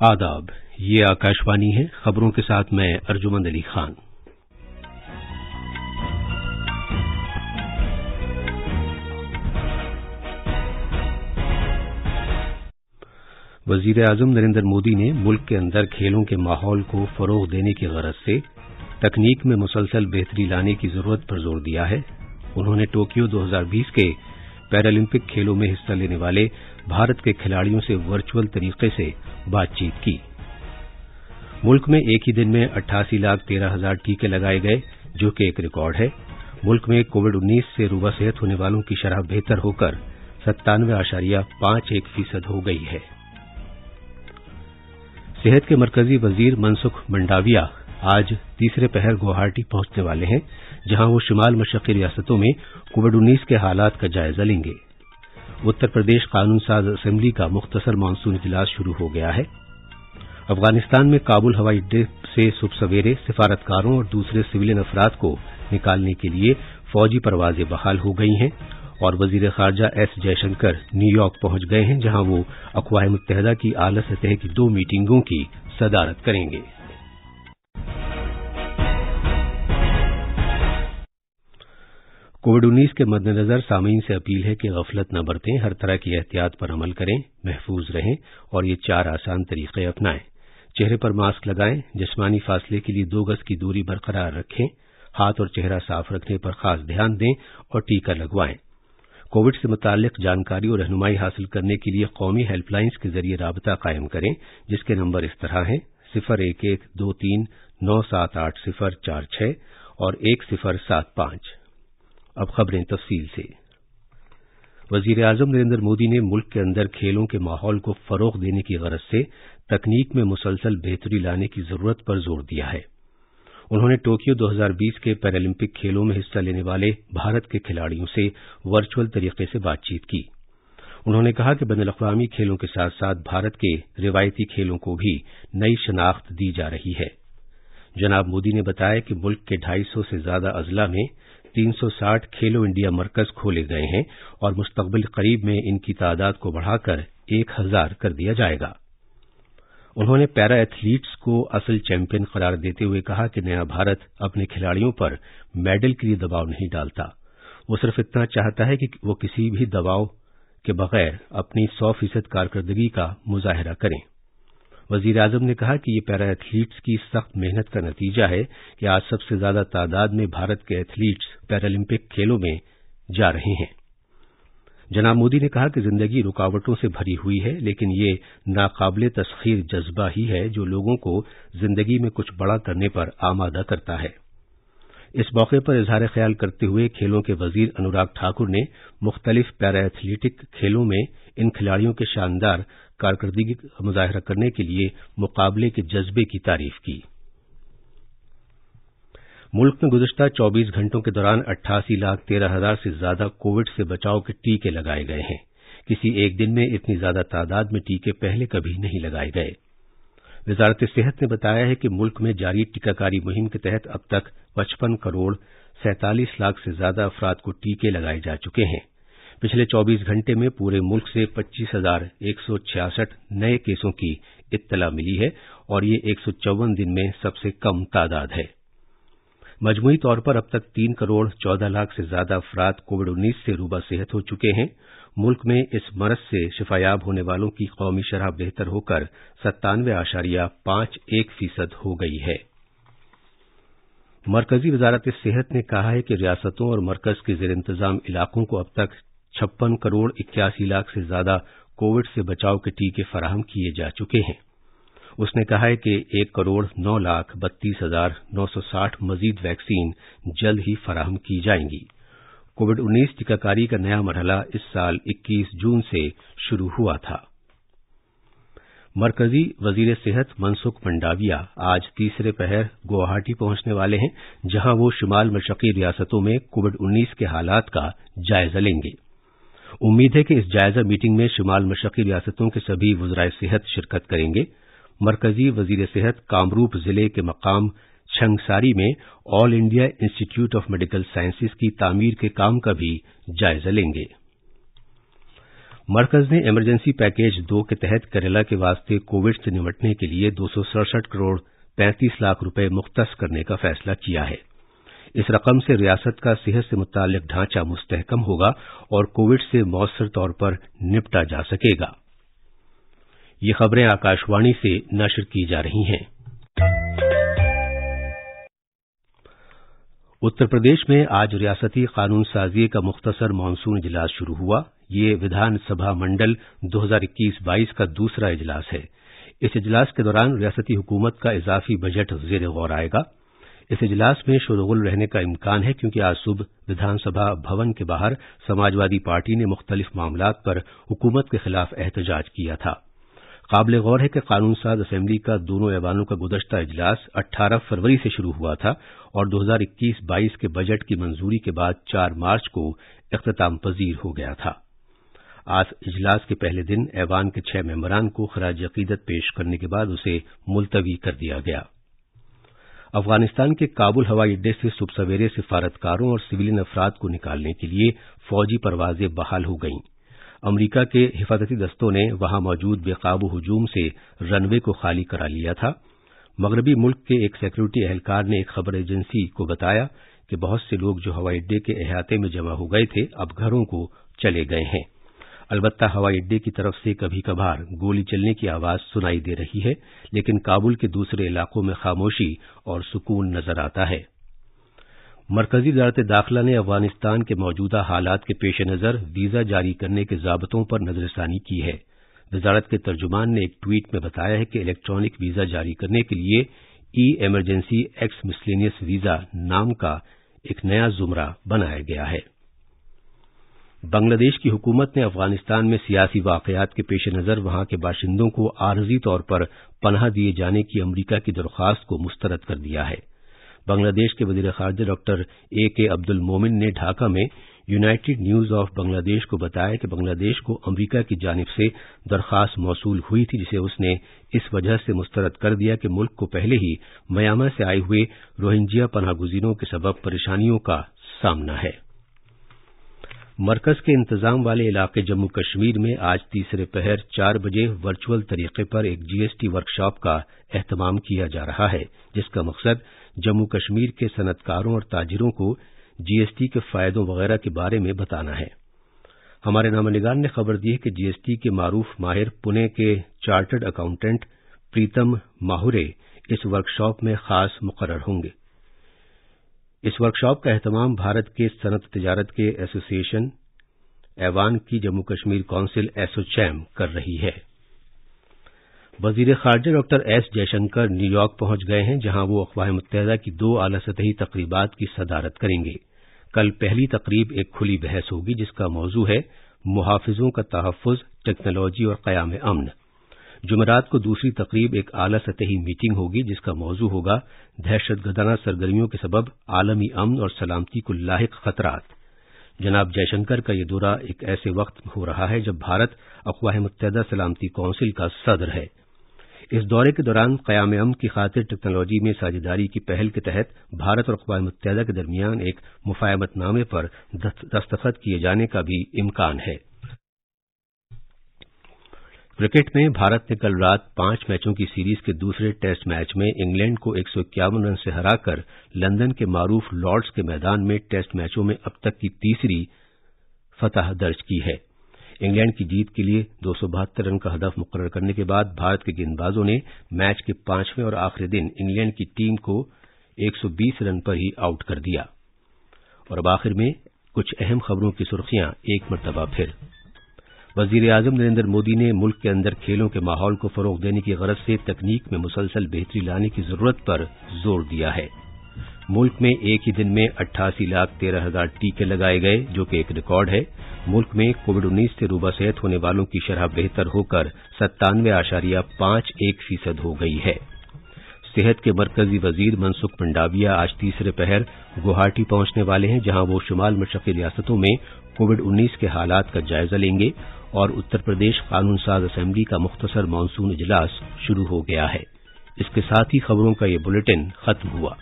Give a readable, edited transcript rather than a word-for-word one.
आदाब, ये आकाशवाणी है। खबरों के साथ मैं अर्जुमंद अली खान। वजीर आजम नरेंद्र मोदी ने मुल्क के अंदर खेलों के माहौल को फरोग देने की गरज से तकनीक में मुसलसल बेहतरी लाने की जरूरत पर जोर दिया है। उन्होंने टोक्यो 2020 के पैरालंपिक खेलों में हिस्सा लेने वाले भारत के खिलाड़ियों से वर्चुअल तरीके से बातचीत की। मुल्क में एक ही दिन में 88,13,000 टीके लगाए गए, जो कि एक रिकॉर्ड है। मुल्क में कोविड-19 से रुबा सेहत होने वालों की शरह बेहतर होकर 97.51% हो गई है। सेहत के मरकजी वजीर मनसुख मंडाविया आज तीसरे पहर गुवाहाटी पहुंचने वाले हैं, जहां वो शिमाल मशरकी रियासतों में कोविड-19 के हालात का जायजा लेंगे। उत्तर प्रदेश कानून साज असेंबली का मुख्तसर मानसून इजलास शुरू हो गया है। अफगानिस्तान में काबुल हवाई अड्डे से सुबह सवेरे सिफारतकारों और दूसरे सिविलियन अफराद को निकालने के लिए फौजी परवाजें बहाल हो गई हैं और वजीर खारजा एस जयशंकर न्यूयॉर्क पहुंच गए हैं, जहां वो अक़वाम मुत्तहिदा की आला सतह की 2 मीटिंगों की सदारत करेंगे। कोविड-19 के मद्देनजर सामीन से अपील है कि गफलत न बरतें, हर तरह की एहतियात पर अमल करें, महफूज रहें और ये 4 आसान तरीके अपनाएं। चेहरे पर मास्क लगाएं, जिस्मानी फासले के लिए 2 गज की दूरी बरकरार रखें, हाथ और चेहरा साफ रखने पर खास ध्यान दें और टीका लगवाएं। कोविड से मुताल्लिक जानकारी और रहनुमाई हासिल करने के लिए कौमी हेल्पलाइंस के जरिए राबता कायम करें, जिसके नंबर इस तरह हैं 01123978046 और 1075। अब खबरें तफसील से। वजीर आजम नरेंद्र मोदी ने मुल्क के अंदर खेलों के माहौल को फरोग देने की गरज से तकनीक में मुसलसल बेहतरी लाने की जरूरत पर जोर दिया है। उन्होंने टोक्यो 2020 के पैरालंपिक खेलों में हिस्सा लेने वाले भारत के खिलाड़ियों से वर्चुअल तरीके से बातचीत की। उन्होंने कहा कि बैनुल-अक़वामी खेलों के साथ साथ भारत के रिवायती खेलों को भी नई शनाख्त दी जा रही है। जनाब मोदी ने बताया कि मुल्क के 250 से ज्यादा अजला में 360 खेलो इंडिया मरकज खोले गए हैं और मुस्तकबिल करीब में इनकी तादाद को बढ़ाकर 1000 कर दिया जाएगा। उन्होंने पैरा एथलीट्स को असल चैंपियन करार देते हुए कहा कि नया भारत अपने खिलाड़ियों पर मेडल के लिए दबाव नहीं डालता, वो सिर्फ इतना चाहता है कि वो किसी भी दबाव के बगैर अपनी 100% कारकर्दगी का मुजाहिरा करें। वजीर आजम ने कहा कि ये पैरा एथलीट्स की सख्त मेहनत का नतीजा है कि आज सबसे ज्यादा तादाद में भारत के एथलीट्स पैरालंपिक खेलों में जा रहे हैं। जनाब मोदी ने कहा कि जिंदगी रुकावटों से भरी हुई है, लेकिन ये नाकाबिले तस्खीर जज्बा ही है जो लोगों को जिंदगी में कुछ बड़ा करने पर आमादा करता है। इस मौके पर इजहार ख्याल करते हुए खेलों के वजीर अनुराग ठाकुर ने मुख्तलिफ पैरा एथलेटिक खेलों में इन खिलाड़ियों के शानदार कारकर्दगी का मुजाहिरा करने के लिए मुकाबले के जज्बे की तारीफ की। मुल्क में गुज़िश्ता 24 घंटों के दौरान 88,13,000 से ज्यादा कोविड से बचाव के टीके लगाए गए हैं। किसी एक दिन में इतनी ज्यादा तादाद में टीके पहले कभी नहीं लगाए गए। वजारत सेहत ने बताया है कि मुल्क में जारी टीकाकारी मुहिम के तहत अब तक 55 करोड़ 47 लाख से ज्यादा अफराद को टीके लगाए जा चुके हैं। पिछले 24 घंटे में पूरे मुल्क से 25,166 नए केसों की इत्तला मिली है और ये 154 दिन में सबसे कम तादाद है। मजमूई तौर पर अब तक 3 करोड़ 14 लाख से ज्यादा अफराद कोविड-19 से रुबा सेहत हो चुके हैं। मुल्क में इस मरज से शिफायाब होने वालों की कौमी शरह बेहतर होकर 97.51% हो गई है। मरकजी वजारत सेहत ने कहा है कि रियासतों और मरकज के जेर इंतजाम इलाकों को अब तक 56 करोड़ 81 लाख से ज्यादा कोविड से बचाव के टीके फराहम किए जा चुके हैं। उसने कहा है कि 1 करोड़ 9,32,960 मजीद वैक्सीन जल्द ही फराहम की जाएंगी। कोविड-19 टीकाकारी का नया मरहला इस साल 21 जून से शुरू हुआ था। मरकजी वजीर सेहत मनसुख मंडाविया आज तीसरे पहर गुवाहाटी पहुंचने वाले हैं, जहां वो शिमाल मशरकी रियासतों में कोविड-19 के हालात का जायजा लेंगे। उम्मीद है कि इस जायजा मीटिंग में शिमाल मशरकी रियासतों के सभी वज़राए सेहत शिरकत करेंगे। मरकजी वजीर सेहत कामरूप जिले के मकाम छंगसारी में all India institute of medical sciences की तामीर के काम का भी जायजा लेंगे। मरकज ने इमरजेंसी पैकेज 2 के तहत केरला के वास्ते कोविड से निपटने के लिए 267 करोड़ 35 लाख रुपए मुख्तस करने का फैसला किया है। इस रकम से रियासत का सेहत से मुताल्लिक ढांचा मुस्तहकम होगा और कोविड से मौसर तौर पर निपटा जा सकेगा। ये खबरें आकाशवाणी से नशर की जा रही हैं। उत्तर प्रदेश में आज रियासती कानून साजी का मुख्तसर मानसून इजलास शुरू हुआ। ये विधानसभा मंडल 2021-22 का दूसरा इजलास है। इस इजलास के दौरान रियासती हुकूमत का इजाफी बजट ज़ेर गौर आएगा। इस इजलास में शोरगुल रहने का इम्कान है क्योंकि आज सुबह विधानसभा भवन के बाहर समाजवादी पार्टी ने मुख्तलिफ मामलात पर हुकूमत के खिलाफ एहतजाज किया था। काबिल गौर है कि कानून साज असेंबली का दोनों ऐवानों का गुज़श्ता इजलास 18 फरवरी से शुरू हुआ था और 2021-22 के बजट की मंजूरी के बाद 4 मार्च को इख्तिताम पजीर हो गया था। आज इजलास के पहले दिन ऐवान के 6 मेंबरान को खराज अकीदत पेश करने के बाद उसे मुलतवी कर दिया गया। अफगानिस्तान के काबुल हवाई अड्डे से सुबह सवेरे सिफारतकारों और सिविलियन अफराद को निकालने के लिए फौजी परवाजें बहाल हो गईं। अमरीका के हिफाजती दस्तों ने वहां मौजूद बेकाबू हुजूम से रनवे को खाली करा लिया था। मगरबी मुल्क के एक सिक्योरिटी एहलकार ने एक खबर एजेंसी को बताया कि बहुत से लोग जो हवाई अड्डे के अहाते में जमा हो गए थे अब घरों को चले गए हैं। अलबत्ता हवाई अड्डे की तरफ से कभी कभार गोली चलने की आवाज सुनाई दे रही है, लेकिन काबुल के दूसरे इलाकों में खामोशी और सुकून नजर आता है। मरकजी वजारत दाखिला ने अफगानिस्तान के मौजूदा हालात के पेश नज़र वीजा जारी करने के ज़ाब्तों पर नजरसानी की है। वजारत के तर्जुमान ने एक ट्वीट में बताया है कि इलेक्ट्रॉनिक वीजा जारी करने के लिए ई इमरजेंसी एक्स मिसलेनियस वीजा नाम का एक नया जुमरा बनाया गया है। बांग्लादेश की हुकूमत ने अफगानिस्तान में सियासी वाकयात के पेश नज़र वहां के बाशिंदों को आरजी तौर पर पनाह दिए जाने की अमरीका की दरख्वास्त को मुस्तरद कर दिया है। बांग्लादेश के वजीर खारजा डॉक्टर ए.के. अब्दुल मोमिन ने ढाका में यूनाइटेड न्यूज ऑफ बांग्लादेश को बताया कि बांग्लादेश को अमरीका की जानिब से दरख्वास्त मौसूल हुई थी, जिसे उसने इस वजह से मुस्तरद कर दिया कि मुल्क को पहले ही म्यांमार से आए हुए रोहिंग्या पनाहगुजीरों के सबब परेशानियों का सामना है। मरकज के इंतजाम वाले इलाके जम्मू कश्मीर में आज तीसरे पहर 4 बजे वर्चुअल तरीके पर एक जीएसटी वर्कशॉप का एहतमाम किया जा रहा है, जिसका मकसद जम्मू कश्मीर के सनतकारों और ताजिरों को जीएसटी के फायदों वगैरह के बारे में बताना है। हमारे नामनिगार ने खबर दी है कि जीएसटी के मारूफ माहिर पुणे के चार्टर्ड अकाउंटेंट प्रीतम माहुरे इस वर्कशॉप में खास मुकर्रर होंगे। इस वर्कशॉप का एहतमाम भारत के सनत तिजारत के एसोसिएशन ऐवान की जम्मू कश्मीर काउंसिल एसोचैम कर रही है। वजीर खारजा डॉक्टर एस जयशंकर न्यूयॉर्क पहुंच गए हैं, जहां वो अक़वाम मुत्तहिदा की 2 आला सतही तकरीबात की सदारत करेंगे। कल पहली तकरीब एक खुली बहस होगी जिसका मौजू है मुहाफिजों का तहफ़्फ़ुज़, टेक्नोलॉजी और क़याम अमन। जुमेरात को दूसरी तकरीब एक आला सतही मीटिंग होगी जिसका मौजू होगा दहशतगर्दाना सरगर्मियों के सबब आलमी अमन और सलामती को लाहिक खतरात। जनाब जयशंकर का ये दौरा एक ऐसे वक्त हो रहा है जब भारत अक़वाम मुत्तहिदा सलामती काउंसिल का सदर है। इस दौरे के दौरान क़याम अमन की खातिर टेक्नोलॉजी में साझेदारी की पहल के तहत भारत और अक़वाम मुत्तहिदा के दरमियान एक मुफ़ाहमतनामे पर दस्तखत किए जाने का भी इम्कान है। क्रिकेट में भारत ने कल रात 5 मैचों की सीरीज के दूसरे टेस्ट मैच में इंग्लैंड को 151 रन से हराकर लंदन के मारूफ लॉर्ड्स के मैदान में टेस्ट मैचों में अब तक की तीसरी फतह दर्ज की है। इंग्लैंड की जीत के लिए 272 रन का हदफ मुकर्रर करने के बाद भारत के गेंदबाजों ने मैच के 5वें और आखिरी दिन इंग्लैंड की टीम को 120 रन पर ही आउट कर दिया। और अब आखिर में कुछ अहम खबरों की सुर्खियां एक मरतबा फिर। वजीर आजम नरेंद्र मोदी ने मुल्क के अंदर खेलों के माहौल को फरोग देने की गरज से तकनीक में मुसलसल बेहतरी लाने की जरूरत पर जोर दिया है। मुल्क में एक ही दिन में 88,13,000 टीके लगाए गए, जो कि एक रिकॉर्ड है। मुल्क में कोविड-19 से रूबा सेहत होने वालों की शरह बेहतर होकर 97.51% हो गई है। सेहत के मरकजी वजीर मनसुख मंडाविया आज तीसरे पहर गुवाहाटी पहुंचने वाले हैं, जहां वो शुमाल मशरक़ी रियासतों में कोविड-19 के हालात का जायजा लेंगे और उत्तर प्रदेश कानून साज असेंबली का मुख्तसर मानसून इजलास शुरू हो गया है। इसके साथ ही खबरों का ये बुलेटिन खत्म हुआ।